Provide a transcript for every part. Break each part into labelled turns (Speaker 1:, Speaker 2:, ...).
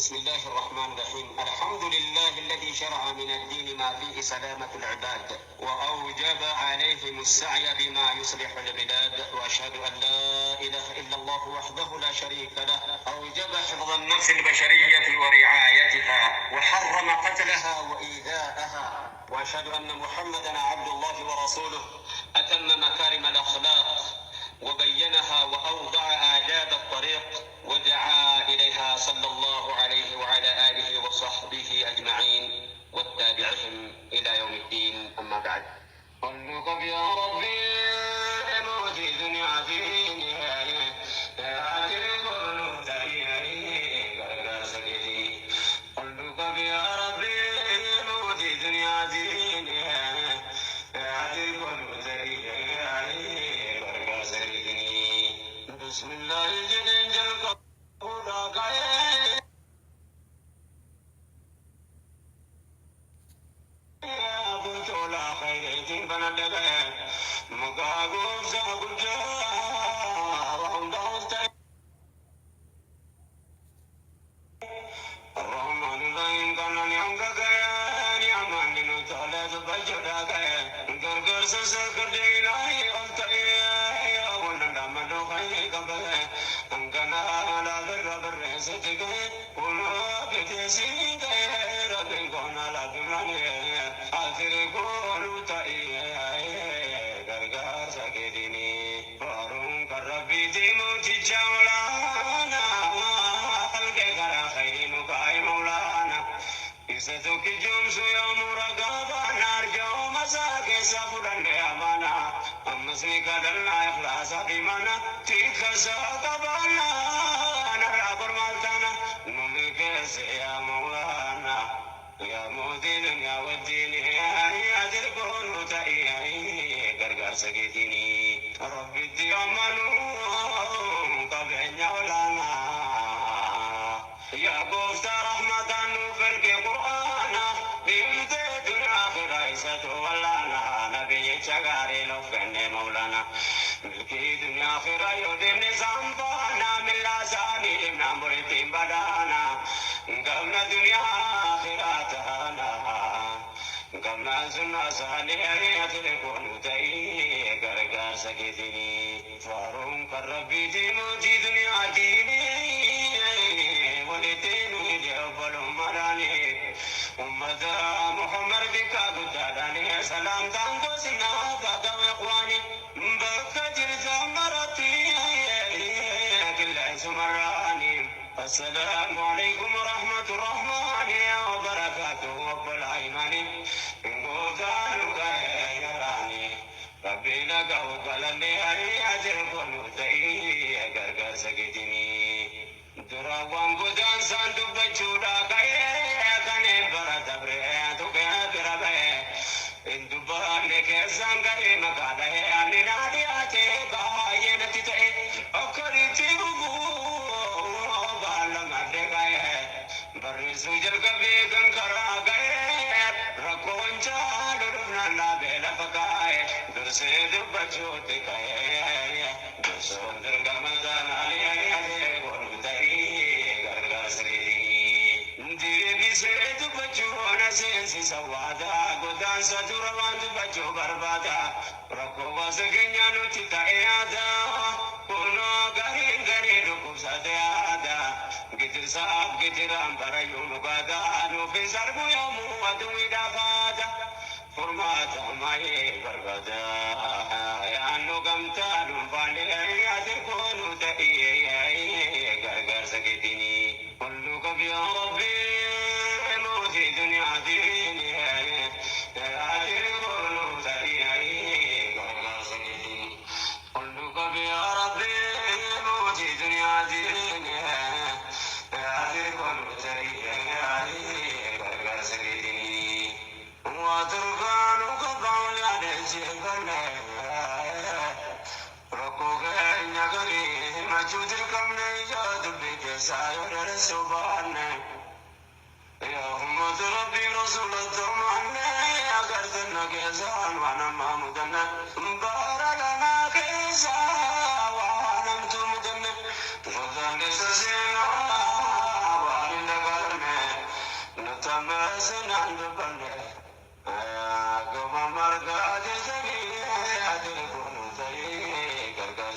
Speaker 1: بسم الله الرحمن الرحيم. الحمد لله الذي شرع من الدين ما فيه سلامة العباد وأوجب عليهم السعي بما يصلح البلاد، وأشهد أن لا إله إلا الله وحده لا شريك له أوجب حفظ النفس البشرية ورعايتها وحرم قتلها وإيذاءها، وأشهد أن محمدا عبد الله ورسوله أتم مكارم الأخلاق وبينها وأوضع آداب الطريق ودعا إليها صلى الله عليه وعلى آله وصحبه أجمعين والتابعهم إلى يوم الدين. أما بعد، قلتك يا ربي موجي دنيا فيني قلتك يا ربي موجي دنيا فيني بسم الله الجليل جلق يا ابو تولا خيرتين بنلغ مقاقوف زاقل جاء وهم دعوت الرحمن الرحيم كان ينقى نعمان لنطالة بجدا قرقر سسكر ديناي ألتقي يا ونندام دوخي قبل أنكنا على بر ستك ونو بتسي ربين كون على بمراني آخر كون تأي قرقر سكديني فارون كربي ديمو تجاولانا حلقة كرا خير مكاي مولانا إستوك جمس يوم رقابا نرجو مساك سفران لأمانا أمسني كدلنا إخلاص بمانا تيك ساقبانا نرى برمالتانا نملك يا مولانا يا مدين يا ودين يا دركون تأيي قرقر سكتيني ربي تيامنو قبل نولانا يا قفت رحمة نفرق قرآنا بيمت دنيا خرائسة ولانا نبي شغاري لفن مولانا ملكي دنيا خرائيو دم نظام فانا من لازاني من مرتين بدانا قمنا دنيا خراتانا قمنا زنا سالي أتلقون تأيي قرقار سكتيني فارون كربي ديموجي دنيا ديني ولدين يقبل مراني أمة محمد بك قداداني سلام تانكو سنا فاقم إخواني بكتر زمرتي كل سمراني السلام عليكم ورحمة الرحمن وبركاته وبالعيماني قوتانك يراني ربنا قوقلني أجر قلوتي قرقر سكتني دراوان قدان ساندو بچودا كايه كانين برا دبره تو كه برابه اندو بانه كسان غري مكاده اني نادي اته بايه نتيته اكريتي بو بالا مده كايه برسو جل كبي كنكرا كايه ركونچا لرنا لا بلا فكايه درسه دو بچوت كايه درسو درگمزان عليه سيد بجونا سينسي سوادا قدان ساتوران بجو بربادا ركو واسكنيا نوتيتا ايادا كونو غرين غرين ركو ساديادا قدر صاحب قدر امبرا يولوغادا نوفي سربو يومو ودوي دافادا فرماتا ماي بربادا يانو قمتا نوفاني ايادر كونو تأيي غرغر سكتيني قلوك يا ربي موتي دنيا ديني أجر كونو تأيي غرغر سكتيني قلوك يا ربي موتي دنيا ديني أجر كونو تأيي غرغر سكتيني وتركانك قول عليك ركوك نغري ما تدركم نجاد بك ساير سبحان يا أمة ربي رسول الدرمان يا قردنا كيسان وانا ما مدنا بارلنا كيسا وانا متمدنا وذا كيسا سينا وانا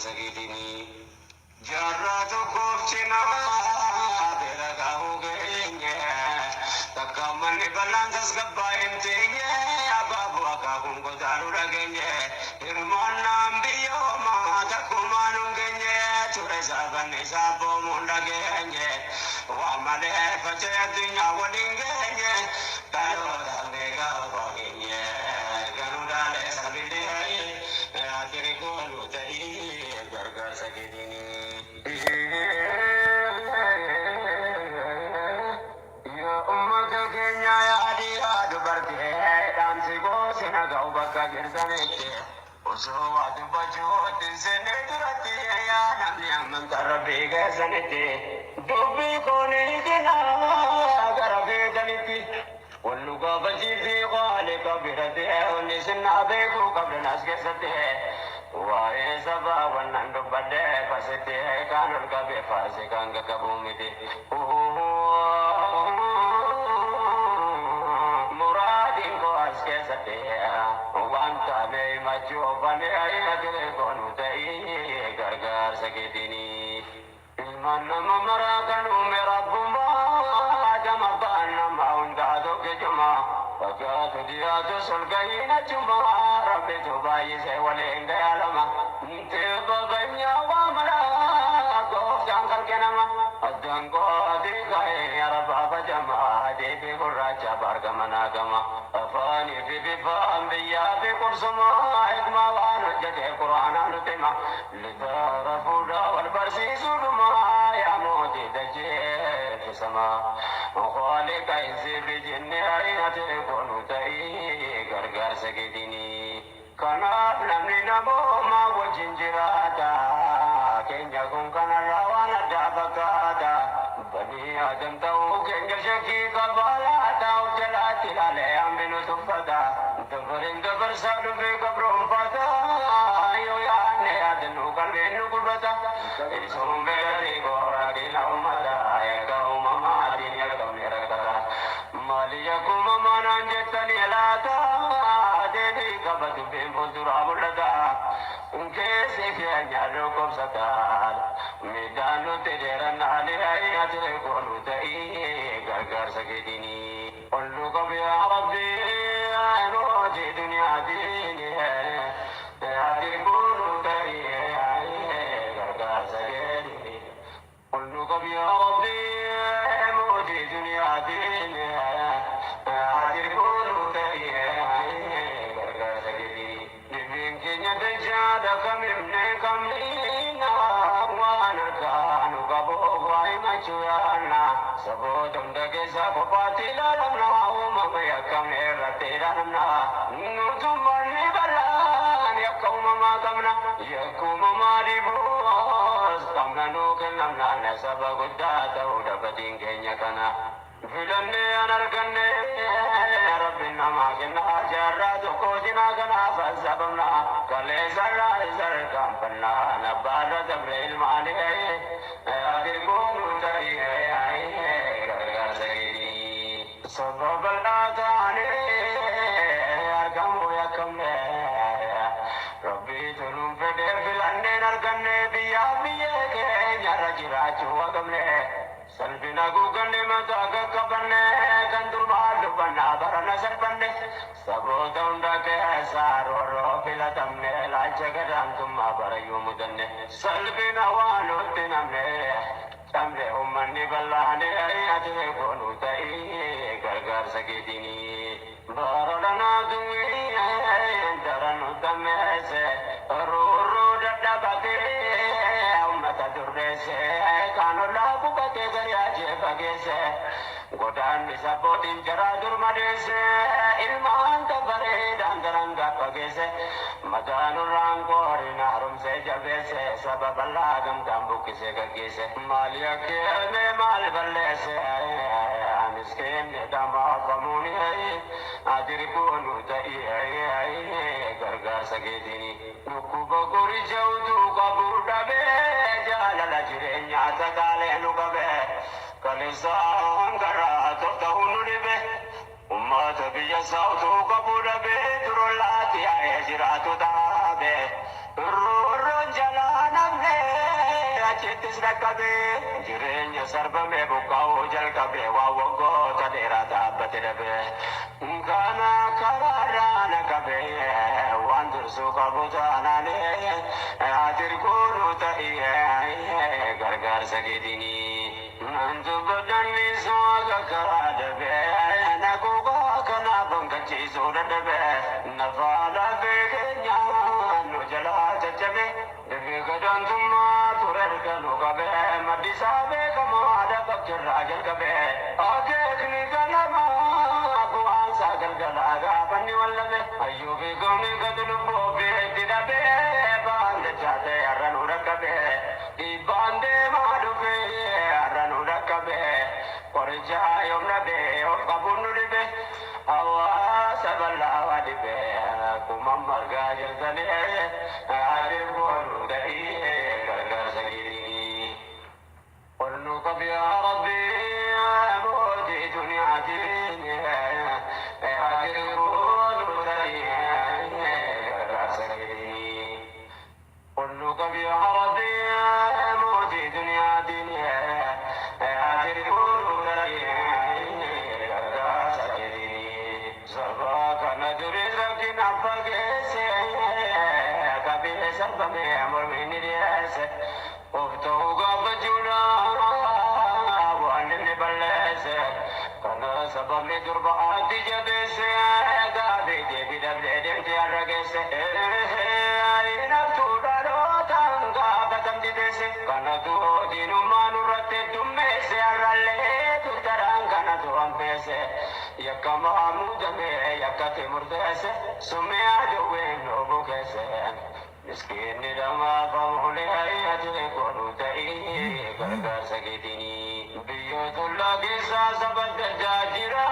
Speaker 1: سجدني جرات كوفتنا برقاه غيني تكمل بلان تسقباين تيني أبابو أكاكم قدارو رغيني إرمان بيوما تكمانو غيني ترزا بني سابو من رغيني وعمل فتح الدنيا ولنغيني تلو دانيغا وغيني كانوا دالي سبيلي أتركوا لتعي غرغر سجدني يا أمك كينيا يا أديا دبرتي دانسي غوسنا غوبكا جرسانيتي وسوا دبجوت سنترتي يا نبي من تربي غسنتي دبي كوني كنا غربي دنيتي واللغة بجي في غالك برده ونسنا بيكو قبل ناس كسته وای سبا ونن بده پسته کانل کبه فاسه کانگ کبومیته مرادin ko aske sate wanta me macho bane ayate konu tai gargar sakitini ilman mamara kanu mera bumba jama banna maunda do ke jama وجاءت ديات سلقين جمعة ربي تباي سيولين ديالما انتظ غنيا وامرا قوف جانكال كنما الدنقو ديكاي يا رب فجمع دي في قراجة بارك مناقما أفاني في بفام بيا في قرصما حكما وانجد قرآن نتما لدار فودا والبرسي سلما يا موتي دجي في سما وخالق إنسي بجنة عينة كونو تأي غرغر سكتيني كناف نمني نمو ما وجنجراتا كنجا كون كنا روانا دابكاتا بني آدم تاو كنجا شكي قبالاتا وجلاتي لالي أمبنو تفتا دفرين دفر سابلو في قبرهم فتا يو ياني آدنو قلبينو قلبتا إسهم بيري بورا دي لأمتا يكاو ماما دين يكاو نيركتا ماليكم مانا جتني لاتا ديني قبض بين فندر أبلتا كيسي في أنيارو كبستا ميدانو تجرن علي أياتي كونو تأي غرغر سكتيني قلو قب يا ربي روجي دنيا ديني هاتي كونو تأي غرغر سكتيني قلو قب يا ربي موجي دنيا ديني هاتي كونو تأي غرغر سكتيني نبين كنيا تجاد كممني كملينا وانا كانو قبو غاي مچوانا سبوتم دگه سبواتي لالمنا ومم يكم نرتي لالمنا نوتم مني بلان يكوم ما كمنا يكوم ما ديبوس كمنا نوكل لمنا نسب قداتا ودبتين كنيا كنا فلني أنا ركني ربنا ما كنا جرات كوجنا كنا فسبنا كل زرع زر كم بنا نبار تبريل مالي أديكم تري غرغر سيدي سبب الأذان أركم ويكم ربي تلوم فدي فلني نركني بيا بيا كي نرجع وكمني سلبنا غوغني متاك كبني كندر مال بنا برنا سلبني سبو دوندا كسار ورو بلا تمني لا جگدان ثم بريو مدني سلبنا وانو تنمني تمني امني بلاني اياتي كونو تاي غرغر سكيديني بارلنا دوي درنو تمسه رو ددبته امتا درسه كانو لا بوكته غرياجه بگسه godaan isa bootiin jaraa durma deesse ilmaan dabaree daangaranga fageesse mataan irraan qoorina harumsee jabeesse sababa laagamtaan buqqisee gaggeesse maali akkeemee maal balleesse miskeen dhamaafamuuni adiri koonu ta'ii gargaarsa keetini dhukkuba qoricha utuu qabuu dhabee jaalala jireenyaa sagaalee nu qabee kalisaan karaa tokko hundulibe ummata biyya saawtuu qabu dhabe durolaati ayee jiraatu taabe roorroon jalaana jireenya sarbame buqqa'uu jalqabe waa waggoota dheeraa dhaabbate dhabe kana karaarraa naqabe waan dursuu qabu taanaane atirkuunu ta'ee gargaarsa keetinii dubbadanni sooga karaa dhabe naquuqa kanaaf hanqachiisuu dadhabe nafaala beekeenya nu jalaa caccabe gadontummaa ture kanu qabe maddisaa beekamoo haadha bakkirraa jalqabe akeekni ganama bu'aansaa galgalaa gaafanni wallabe ayyuu beekamni gadi lubbuu beetti dhabe baan dachaate har'a nu dhaqqabe dhiibbaan deemaa dhufe har'a nu dhaqqabe qoricha yoom dhabe of qabuun nu dhibe hawaasa bal'aa waa dhibe akkuma margaa jirtanii adeemuu ta'ee gargaarsa keetii qolnuuqab yaa rabbii mootii duniyaatiin adeemuu ta'ee gargaarsa keetii qolnuuqab yaa rabbii mootii duniyaatiin adeemuu ta'ee gargaarsa keetii sabaa kana durii rakkina fageesse sabame amormini diase ofto gabajuna wanne balese kana sabame durba adi jabese gabe de bidable de aragese ina tudaro tanga batam didese kana tu dinu manurate tummese aralle tutarang kana tu ampese yakama mudame yakate murdese sume ajowe no bukese miskin dama famule ayate konu tai gargaarsa keetinii biyyootulaa keessaa saba jajjira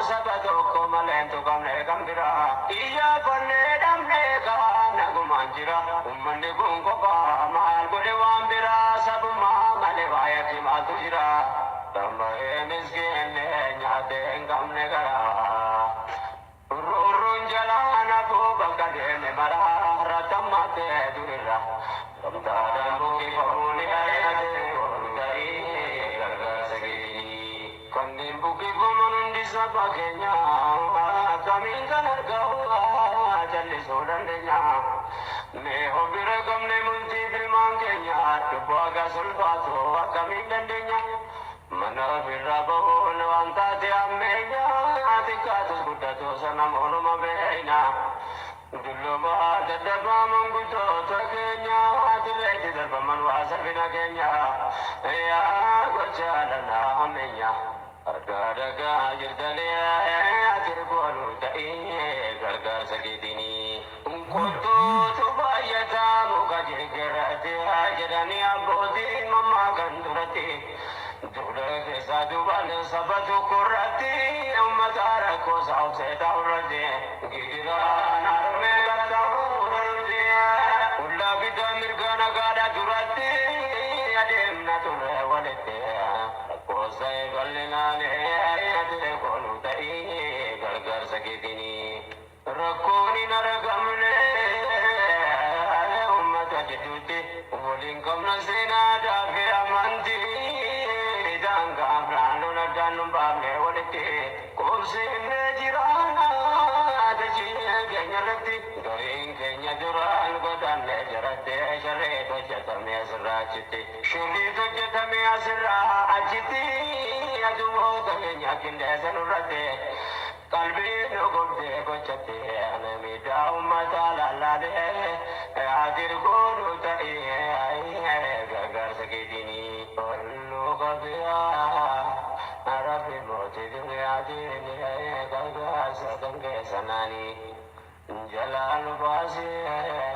Speaker 1: saba tokko maleen tuqamne kam bira iyyaafannee dhabnee kaan nagumaan jira ummanni kun kophaa maal godhe waan biraa sabummaa malee baay'atti maaltu jira tambayee miskiinne nyaatee hin qabne garaa urruun jalaa nafuu bakka deeme maraa ratamate durira tamtaadhaan bukkee famuuni ayyaate ta'ee gargaarsa keetii kanneen bukkee faman hundi saba keenya akkamiin kan argamu jallisuu dandeenya mee hobbira qabne multii filmaan keenya dubboo akka sulfaatu akkamiin dandeenya mana birraa bahuun waan taate ammeenya xiqqaatus guddatus nama oluma beeyna dulluma dadhabaa mangutoota keenya atileeti darbaman waa safina keenya yaa gochaa dhanaa ammeenya argaa dhagaa jirtanii atirboonu ta'ee gargaarsa keetinii qottuutu baay'ataa muka jirgirratti jedhanii abbootiin mammaa kan duratti dura keessa duubaan saba tokkorratti ummata rakkoo saawusee ta'urratti gidiraan harmee gatta'urratti ullaa bitaa mirga nagaadha duratti adeemna ture walitti rakkoosa bal'inaan ate koonu ta'ee gargaarsa keetinii rakkoon hin argamne ummata jidduutti waliin qabna seenaa daafee amantii danun baafne walitti qoobsiifne jiraana dachii keenya irratti gariin keenya duraan godhanne jiratte sharree hojjetame asirraa achitti shirrii hojjetame asirraa achitti adumoota keenya qindeessan irratti qalbii nu gubdee gochatte miidhaa ummata lallaalee adirgoonu ta'ee gargaarsa keetinii ollu qabiyaa Rabbi mooti duniyaatiin gargaarsa kan keessanaanii jalaan baasee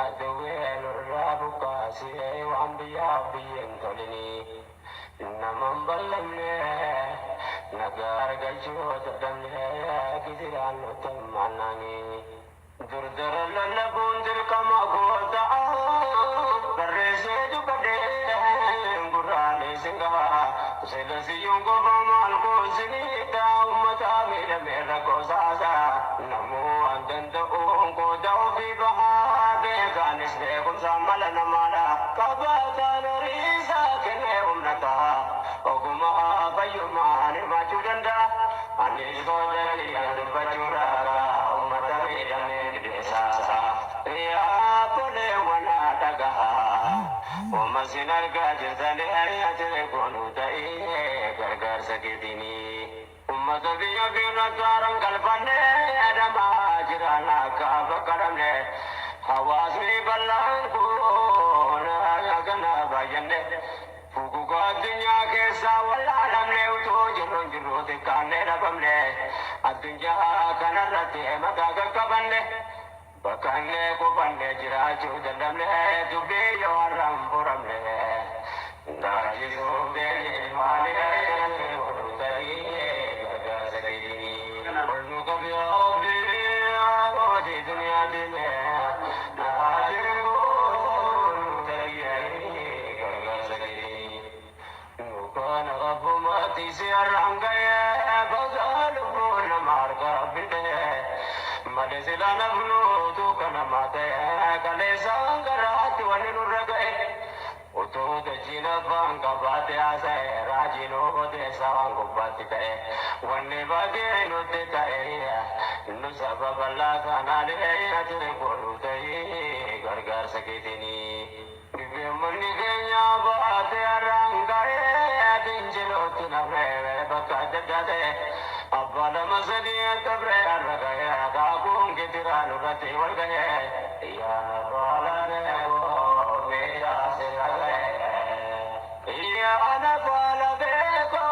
Speaker 1: aduwwee nurraa buqqaasee waan biyyaaf biyyeen tolinii naman bal'anne nagaa argachuu dadhabne gidiraan nutti maannanii durdara lallabuun dirqama gootaa barreessee dubbadee gurraalee singaa Selesiyung ko pamal ko sinita umata mera ko sasa namu andanta ko daw fi baha beka anis beekum sammala namaadha qabataan horiisaa kennee humna ta'a oguma fayyumaan hirmaachuu danda'a anis gootanii dubbachuudhaa ummata miidhamee gideessaasa yaa boleewwan dhagaha uummasin argaa jirtanii ari'atee koonuu ta'ee gargaarsa keetinii ummata biyya birrataaran galfannee adamaa jiran akka bakkaramne hawaasni bal'aan kun kana baay'anne fugugaa addunyaa keessaa wallaalamne utuu jirruun jirru xiqqaannee dhabamne addunyaa kanarratti maqaa qaqqabanne bakkaannee qubanne jiraachuu dadhabne dubbii yoo har'aan furamne ndaajisuuf deebiin maalee oduu ta'ee Utuu dachina fanga baate asee raajinoo deessa waan gubbaatti ta'e wanni baatee nutti ta'e nu sababa laasanaalee ati godhu ta'e gargaarsa keetinii. Biyyoommanni keenya baate arraanga'ee dinjilootti nafree bakka adda addaa ta'e abbaa lama sadii tabree har'a ga'ee akaakuun gitiraan irratti wal ga'ee yaa baalaree ana bala beko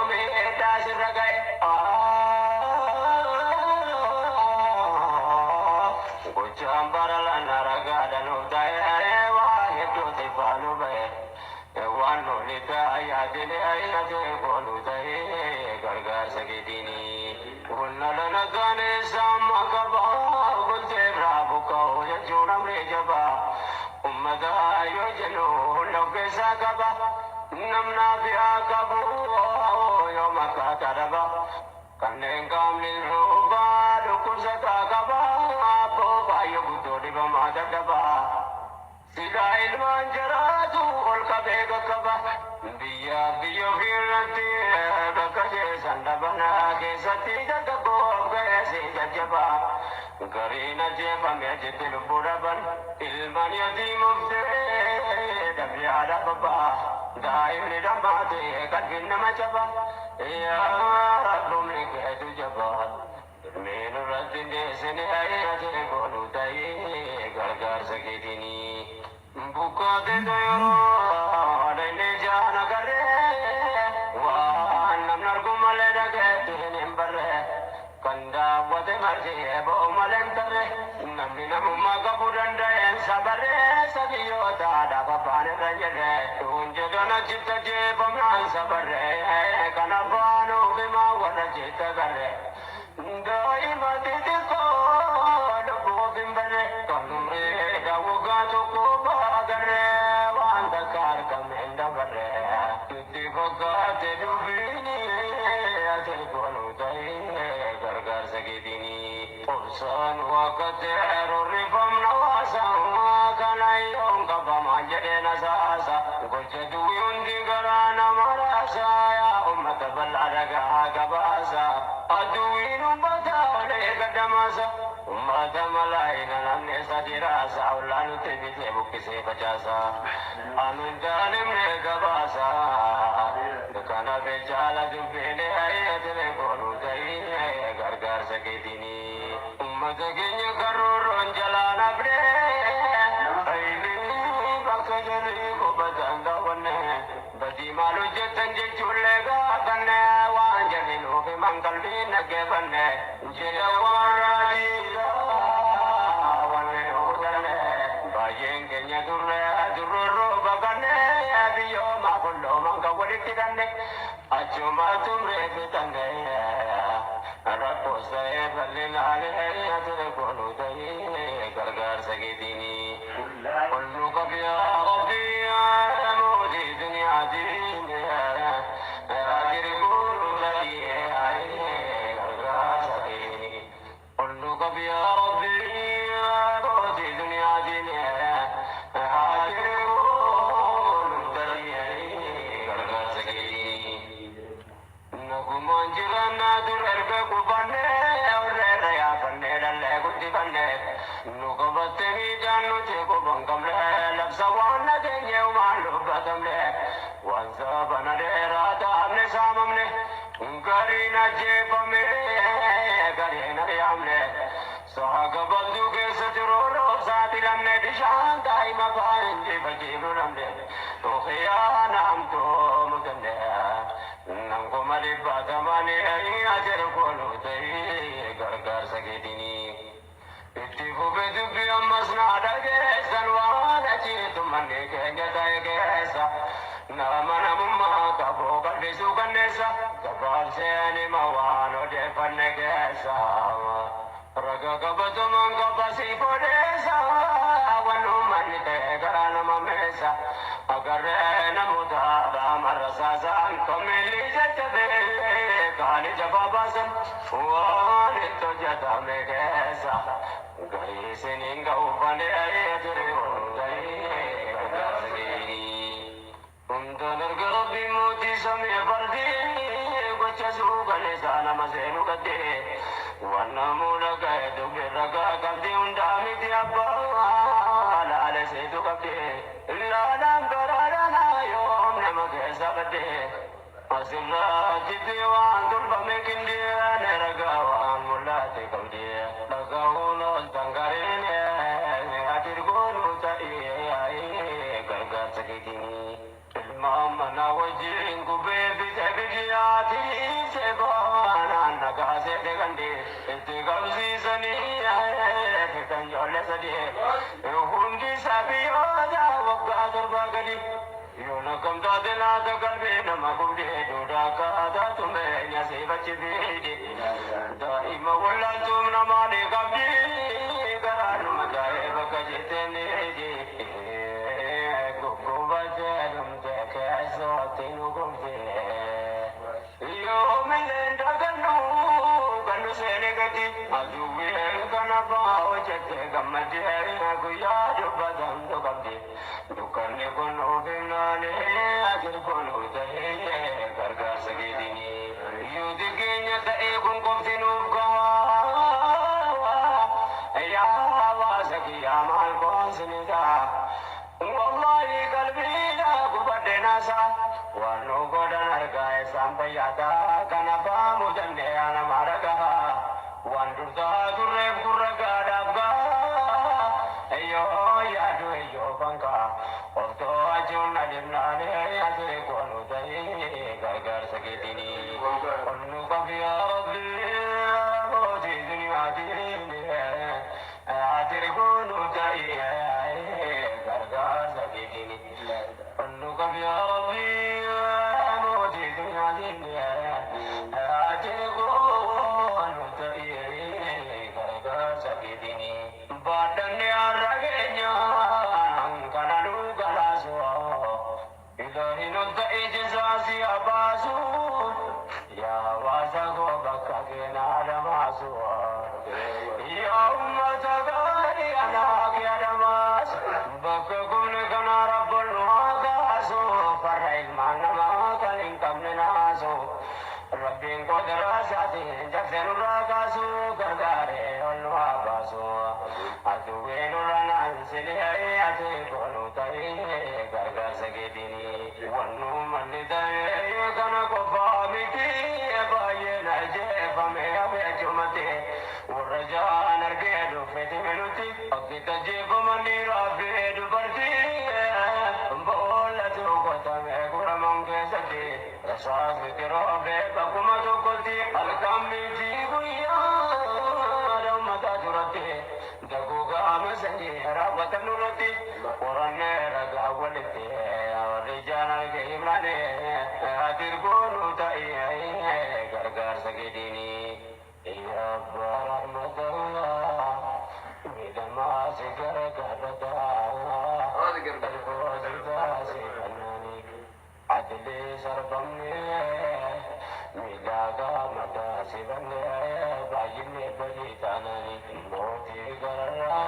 Speaker 1: me das ragai gocham barala naraga danu daya wa yeto te palu be wano lita ayadile ayade kolu dai gargar sagedini unnalana gane samakaba bunte rabu ko yajunam rejaba ummada yojeno lokesa kaba namna biya kabu yo makata daba kanen kamni roba dukusata kaba apo bayo budodi bamada daba silail manjaratu ol kabe kaba biya biyo hirati bakaje sandabana ke sati jaggo gayase jajaba garina jeba mejitil buraban ilman yatimufte dabiada baba daim ni damate kadin namachaba ya rabbum ke jabat menu ratinde sene ayate kolu tai gargar sakidini buka de doyoro adene jana kare wa namnar gumale dage tinen barre kanda wate marje bo malentare namni namma kabudanda en sabare sabiyo tada babane rajede unje dona chitta je bamran sabare kana bano bima wala chitta gare dai mati ko lobo bimbare kanumre dawuga to ko bagare wanda kar kamenda bare tutti boga te dubini ate kono dai gargar sagedini ursan waqte rorifam nawasa kanayong kabamajade nasasa goche duwundi garana marasa ya ummat balaraga gabasa aduwinum badale gadamasa ummat malaina nanne sadirasa ulanu tebite bukise bajasa anundanim ne gabasa kana bejala dubene ayatene kolu dai gargar saketini ummat genya karoron jalana bre aini bakajani ko badanga wanne badi malu jetan je chulega kanne wanjani no ke mangal din ge banne jela waraji wanne odane bayen genya durre durro bagane abiyo ma kollo manga wali kidanne achuma tumre bitange arapo sae balilale atore kolu dai gargar sagedini kullu qabiya rabbi amudi dunya din ajir kullu ladi ai gargar sagedini kullu qabiya rabbi amudi dunya din نقبت ميدان تيكو بنقمله لبس وانا كنيه ومعلوب بطمله وانزابنا ليراتا امن ساممنه قرينا جيبمه قرينا ريامله سحاق بلدو كيسترورو ساتي لمنه دشان دايما فاين بجيبو لمنه وخيانا امتو مكنه نمكو ملبا تماني اجر كولو تري غرغر سكيديني اتفو بدبي امسنا دغيسن وانا جيتو مني كنيا دايغيسا نامنا مما كبو قدسو كنسا كبال سيني موانو دفنكيسا رغا كبتو من كبسي فوديسا ونمني تغران مميسا أقرأنا مدارا مرساسا كملي جتبه كاني جفاباسا وانتو جتامي كيسا غري سنين غوفاني أيتري غري انتو نرغربي موتي سمي فردي وچسو غنسانا مسينو قدي وانا مولا قيدو برقا قبدي اندامي دي أبا لا لسيدو قبدي لا نمبرانا يوم نمكيسا قدي أسرا جدي وان دلبا مكندي نرقا وان ملاتي قبدي لقاون التنقرين أترقون تأيي قرقر سكيتيني المامنا وجين قبي بتبقياتي سيبانا نقاسي دقندي انتقابسي سني فتن جول سدي هندي سبي ودا وقا دربا قدي يونكم تادنا تقلبي نما قبدي دودا كادا تمين يسي بچي بيدي دائما ولنتم نماني قبدي قران مجاي بكا جيتني دي قبو بجلم تكي صوتين قبدي يوم اللي دقنو قنو سيني قدي أجوبي كنفا وجدت قمتي قيا جبتن تقبدي دكاني كنو فيناني أجر كنو تهي غرغر سكيديني يودكيني تأي كن قبتي نوفقا يا واسكي يا مال كون سندا والله قلبي لا قبض ناسا وانو قدن ارقاي سامبياتا كنفا مجنة انا مارقا وان درتا ترب قرقا دابقا ايو يادو ايو بانكا وفتو اجون نجمناني اتري كونو تهي غرغر سكيتيني ونو قفي ربي موتي دنيا ديني اتري كونو تهي غرغر سكيتيني ونو قفي ربي موتي دنيا ديني اتري كونو تهي غرغر سكيتيني بادني arragenya kananu galaso ilahi nunta ijzasi abasu ya wasago bakagena adamasu ya ummata gari anak ya damas bakagun kana rabbul wagasu farail manama kaling kamnasu rabbin qadrasati jafenu ragasu gagare olwabasu aduwenu ranan silai ate konu tai gargar sagedini wanu manidai kana ko famiti baye naje fame ame chumate ورجاء نرجع فتمنتي أكيد جيب مني رافيد برتي بولا توقت مكور مانك سدي رشاق كرافة بكم توقتي الكم جيبويا رم تجرتي دعوة مسني رابط نورتي ورنا رجع ولتي ورجال كيمانه أتركون تاي غرغر سكيديني يا رحمة الله بدما سكر كبدا عدلي سربني ملاقا مدى سبني باجني بريتاني موتي قررا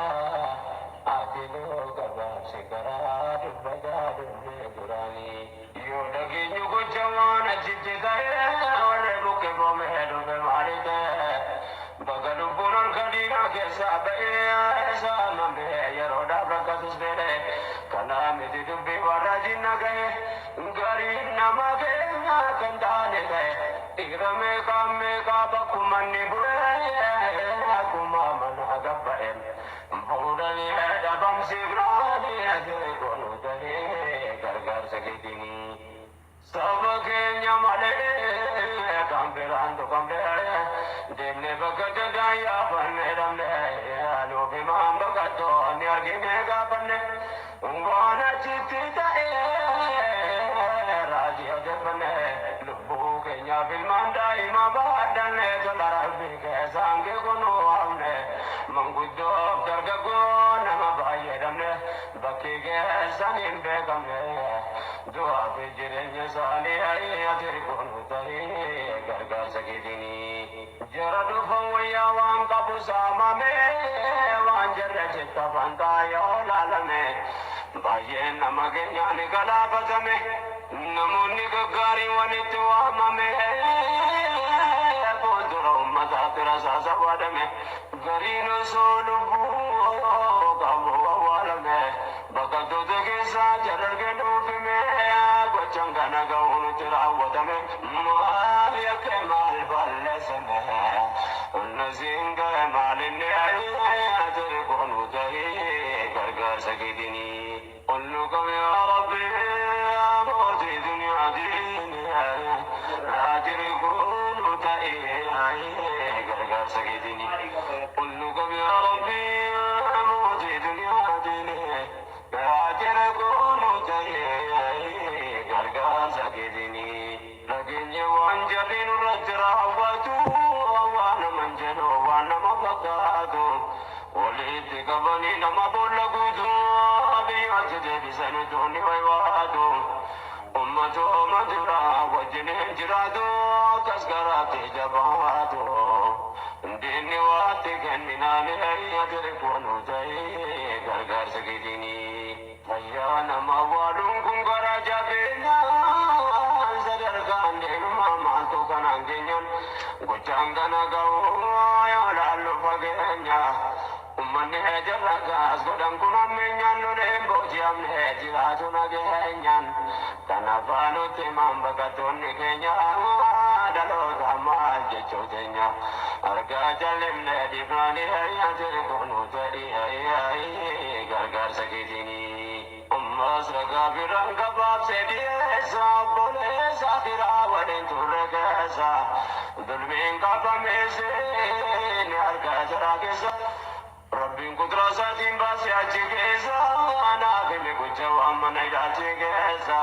Speaker 1: عدلو كبا سكرا دبدا دبني قراني يودكي نيوكو جوانا جيتي دايا وربوك بومهدو بمالي بغلو بولن كدينا كسابي tusbere kana miti dubbi warajin nagaye gari namage kandane gaye irame kamme ka bakumanni bure akuma mana gabbaen mudani dabam sigrani ade konu dare gargar sakitini sabke nyamale kamberando kamber demne bagada daya banne ramne alo bimam bagato nyargine ga banne ungona chitita rajiya de banne lubu kenya bilmanda ima badanne tolarabbi ke sange kono amne mangudo dargago nama baye ramne bakke ke sanin begamne dua bejirenya sali ay adir kono tari gargar sakitini jaradu fawaya wan kabusama me wan jarra chitta bantayo lalame baye namage nyane galabatame namuni gagari wanitu amame bodro madatra sasawadame garino solubu kabu walame bagado dege sa jarge dofime gochangana gaunu tirawatame mariya kemal balesame nazinga malinne atir konu tahi gargar sakitini ullukum ya rabbi amoti dunya dini atir konu tahi gargar sakitini ullukum ya rabbi amoti dunya dini atir konu tahi gargar sakitini lakinye wanjalin rajrawatu wana manjano wana mabakatu waliti kabani nama bolagudu abiyajde bisani doni waywadu ummatu madura wajne jiradu kasgarati jabatu dini wati kanninani ayadri konu jai gargar sakitini ayyana mawadun kungara jabena sadargande mama to kanangenyan gochangana gawo lalu pagenya umane jalagas godang kunam menyan ne bojam ne jiratu nagenyan tanapanu timam bagaton kenya dalo dama jechotenya arga jalem ne divani ayatir kono tadi ay gargar sakitini ummas raga biranga bab se diesa bole safira waden turgasa dulmin kapame se ne arga jaragesa rabbin kudrasatin basi ajigesa ana keme kujawa manaida ajigesa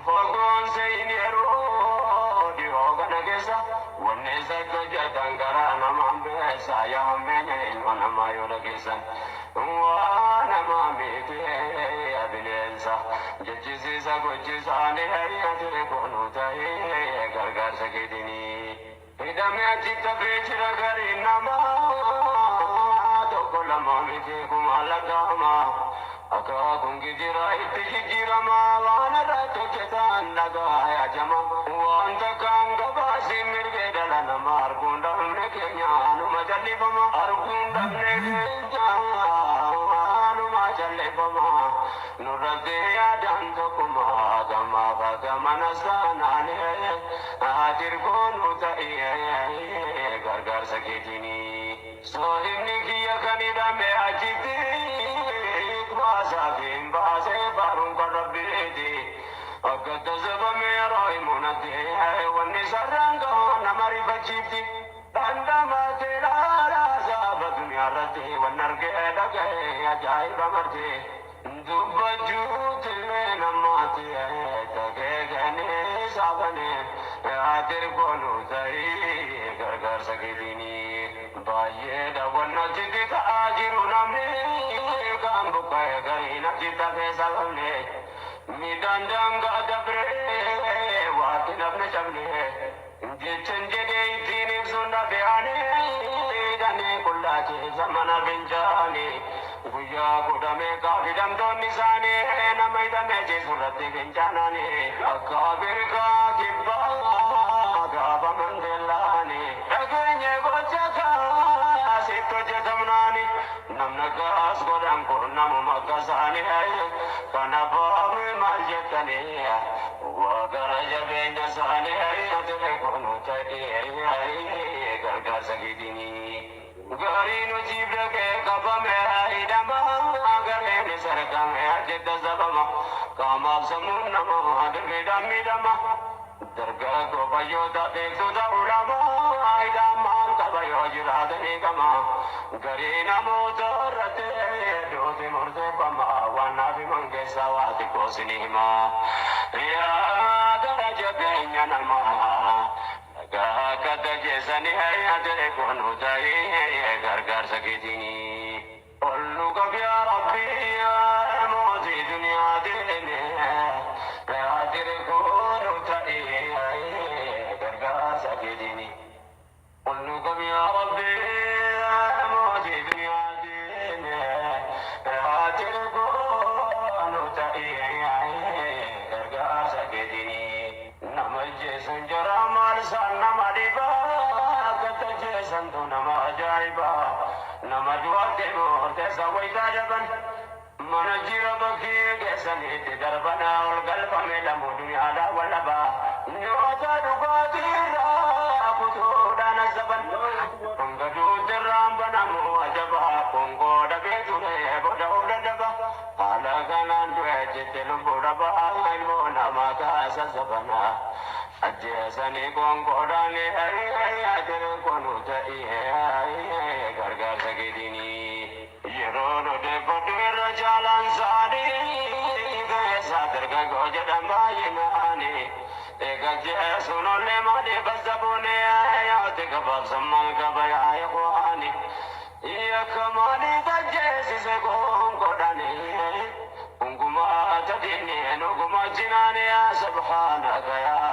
Speaker 1: fogon se inero di hogana gesa wanne zakka jatangara namambe saya menye ilmana mayo gesa wana mamete abinensa jechisa gochisa ne ayatire kono tahe gargar sakitini idame chitta prechira gari nama tokola mamete kumalagama aka kungi jira iti jira ma wana rato chetan naga ya jama wanta kanga basi mirge dala namar kunda ne kenya anu majalli bama argunda ne kenya anu majalli bama nurade ya danto kuma gama bagama nasana ne adir konu ta gargar sakitini sohimni kiya kanida me ajiti Wasafin base barun karabiti Agata zaba mera imunati Wani saranga namari bachiti Tanda matera raza badunya rati Wanarge edage ajai bamarti Dubba jutile namati Tage gane sabane Adir konu zai gargar sakitini Baye da wanna jidita ajiru namne Kambu kaya gari na kita kesa gamne Midandanga dabre Wati nabne shabne Jechan jede itini sunda behane Dane kulla che zamana binjani Guya kudame kafidam to nisane Namai dame che surati binjanani Akabir ka kibba Gaba mandelani Agenye gochaka Sito je zamnani Namna gas godang kurna نمو مكساني كنبام مالجتني وغرج بين ساني تلكون تدي غرغر سكيدني غارينو جيبلك كبم ايدما غرين سركم اجد زبما كما سمون نمو دمدما درگاه کو پيو دا دیکھ دا علماء ايدا مان کبيو جرادني كما غرينا موترت دوت مرد بما وانا بمنگه سوات کو سنيما يا درج بيننا ما لگا کد جسني ہے تیرے کو نوتائی گھر گھر سکیتنی قلو کب یا ربی یا موتی دنیا دینے تیرے کو نوتائی گھر گھر سکیتنی قلو کب یا ربی یا موتی دنیا دینے تیرے کو نوتائی گھر گھر سکیتنی نمجے سنجرہ مارسان نماریبا کتجے سنتو نما جائبا نمجوات مورتے سویتا جبن من جیر بکی گیسنیت دربنا والقلب میں لمو دنیا دا ولبا نیوتا دکاتی را کتودا نزبن کنگدو درام بنامو عجبا کنگو دبیتو رے بودا اولدبا حالا کنان دوے جتلو بودا علمو نما کاسا زبنا اجیسنی کنگو دانی تیرے کنو تئی گھر گھر سکیدینی یرونو دے پٹویر جالان ساری گئے سادر کا گوجدن بائی نانی ایک جیسونو لے مادی بزبونے آیات کباب سمال کبای آئی خوانی یک مانی تجیسی سے کنگو دانی کنگو ما تدینی نگو ما جنانی سبحانک یا